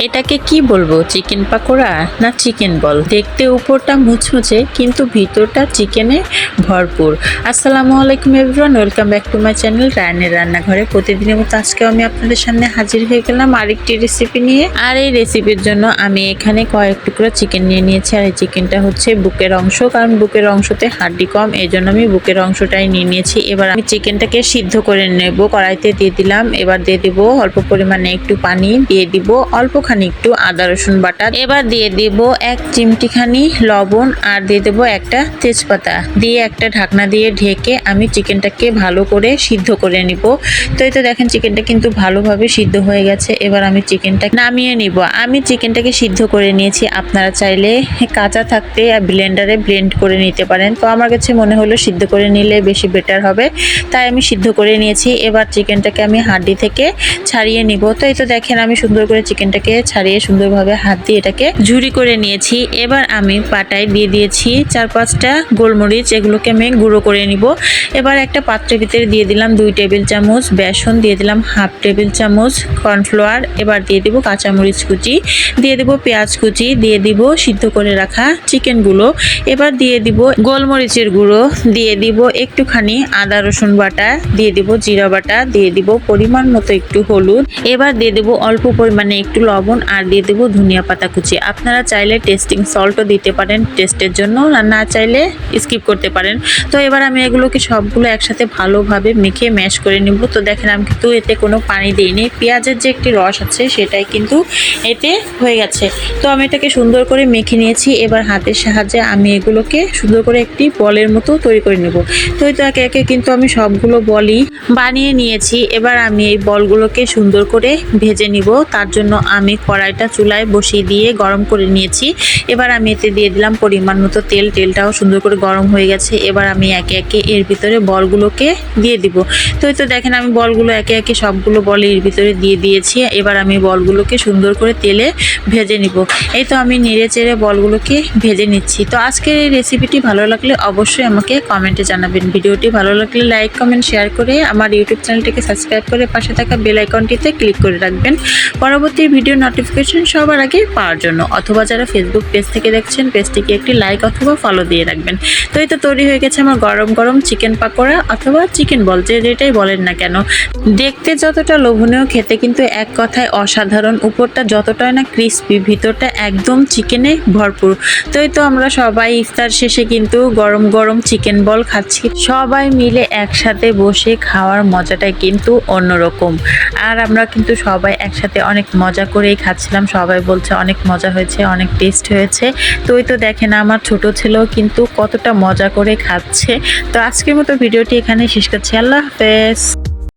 এটাকে কি বলবো, চিকেন পাকোড়া না চিকেন বল? দেখতে উপরটা মুচমুচে কিন্তু ভিতরটা চিকেনে ভরপুর। আসসালামু আলাইকুম everyone, welcome back to my channel রায়নের রান্নাঘরে। প্রতিদিনের মতো আজকেও আমি আপনাদের সামনে হাজির হয়ে গেলাম আরেকটি রেসিপি নিয়ে। আর এই রেসিপির জন্য আমি এখানে কয়েক টুকরো চিকেন নিয়ে নিয়েছি। আর এই চিকেনটা হচ্ছে বুকের অংশ, কারণ বুকের অংশতে হাড্ডি কম, এই জন্য আমি বুকের অংশটাই নিয়ে নিয়েছি। এবার আমি চিকেনটাকে সিদ্ধ করে নেব। কড়াইতে দিয়ে দিলাম, এবার দিয়ে দিব অল্প পরিমাণে একটু পানি, দিয়ে দিব অল্প একটু আদা রসুন বাটা, এবার দিয়ে দিব এক চিমটিখানি লবণ, আর দিয়ে দেবো একটা তেজপাতা, দিয়ে একটা ঢাকনা দিয়ে ঢেকে আমি চিকেনটাকে ভালো করে সিদ্ধ করে নিব। তো এই তো দেখেন চিকেনটা কিন্তু ভালোভাবে সিদ্ধ হয়ে গেছে। এবার আমি চিকেনটা নামিয়ে নিব। আমি চিকেনটাকে সিদ্ধ করে নিয়েছি, আপনারা চাইলে কাঁচা থাকতে ব্লেন্ডারে ব্লেন্ড করে নিতে পারেন। তো আমার কাছে মনে হলো সিদ্ধ করে নিলে বেশি বেটার হবে, তাই আমি সিদ্ধ করে নিয়েছি। এবার চিকেনটাকে আমি হাড্ডি থেকে ছাড়িয়ে নিব। তো এই তো দেখেন আমি সুন্দর করে চিকেনটাকে ছাড়িয়ে সুন্দরভাবে হাত দিয়ে এটাকে ঝুরি করে নিয়েছি। এবার আমি পাটায় দিয়ে দিয়েছি 4-5টা গোলমরিচ, এগুলোকে আমি গুঁড়ো করে নিব। এবার একটা পাত্রের ভিতরে দিয়ে দিলাম 2 টেবিল চামচ বেসন, দিয়ে দিলাম হাফ টেবিল চামচ কর্নফ্লাওয়ার, এবার দিয়ে দিব কাঁচামরিচ কুচি, দিয়ে দিব পেঁয়াজ কুচি, দিয়ে দিব সিদ্ধ করে রাখা চিকেনগুলো, এবার দিয়ে দিব গোলমরিচের গুঁড়ো, দিয়ে দিব একটুখানি আদা রসুন বাটা, দিয়ে দিব জিরা বাটা, দিয়ে দিব পরিমাণ মতো একটু হলুদ, এবার দিয়ে দিব অল্প পরিমাণে একটু লবণ, আর দিয়ে দেবো ধনিয়া পাতা কুচি। আপনারা চাইলে টেস্টিং সল্টও দিতে পারেন টেস্টের জন্য, আর না চাইলে স্কিপ করতে পারেন। তো এবার আমি এগুলোকে সবগুলো একসাথে ভালোভাবে মেখে ম্যাশ করে নিব। তো দেখেন আমি কিন্তু এতে কোনো পানি দিইনি, পেঁয়াজের যে একটি রস আছে সেটাই কিন্তু এতে হয়ে গেছে। তো আমি এটাকে সুন্দর করে মেখে নিয়েছি। এবার হাতের সাহায্যে আমি এগুলোকে সুন্দর করে একটি বলের মতো তৈরি করে নেব। তো এই তো একে একে কিন্তু আমি সবগুলো বলই বানিয়ে নিয়েছি। এবার আমি এই বলগুলোকে সুন্দর করে ভেজে নিব। তার জন্য আমি কড়াইটা চুলায় বসিয়ে দিয়ে গরম করে নিয়েছি। এবার আমি এতে দিয়ে দিলাম পরিমাণ মতো তেল, তেলটাও সুন্দর করে গরম হয়ে গেছে। এবার আমি একে একে এর ভিতরে বলগুলোকে দিয়ে দিব। তো এই তো দেখেন আমি বলগুলো একে একে সবগুলো বল এর ভিতরে দিয়ে দিয়েছি। এবার আমি বলগুলোকে সুন্দর করে তেলে ভেজে নিব। এই তো আমি নেড়ে চেড়ে বলগুলোকে ভেজে নিচ্ছি। তো আজকের এই রেসিপিটি ভালো লাগলে অবশ্যই আমাকে কমেন্টে জানাবেন। ভিডিওটি ভালো লাগলে লাইক কমেন্ট শেয়ার করে আমার ইউটিউব চ্যানেলটিকে সাবস্ক্রাইব করে পাশে থাকা বেল আইকনটিতে ক্লিক করে রাখবেন পরবর্তী ভিডিও নোটিফিকেশন সবার আগে পাওয়ার জন্য। অথবা যারা ফেসবুক পেজ থেকে দেখছেন পেজটিকে একটি লাইক অথবা ফলো দিয়ে রাখবেন। তো এই তো তৈরি হয়ে গেছে আমার গরম গরম চিকেন পাকোড়া অথবা চিকেন বল, যেটাই বলেন না কেন। দেখতে যতটা লোভনীয়, খেতে কিন্তু এক কথায় অসাধারণ। উপরটা যতটাই না ক্রিস্পি, ভিতরটা একদম চিকেনে ভরপুর। তো এই তো আমরা সবাই ইফতার শেষে কিন্তু গরম গরম চিকেন বল খাচ্ছি। সবাই মিলে একসাথে বসে খাওয়ার মজাটাই কিন্তু অন্যরকম। আর আমরা কিন্তু সবাই একসাথে অনেক মজা করেই খাচ্ছিলাম। সবাই বলছে অনেক মজা হয়েছে, অনেক টেস্ট হয়েছে। তো এই তো দেখেন আমার ছোট ছেলেও কিন্তু কতটা মজা করে খাচ্ছে। তো আজকের মতো ভিডিওটি এখানে শেষ করছি। আল্লাহ হাফেজ।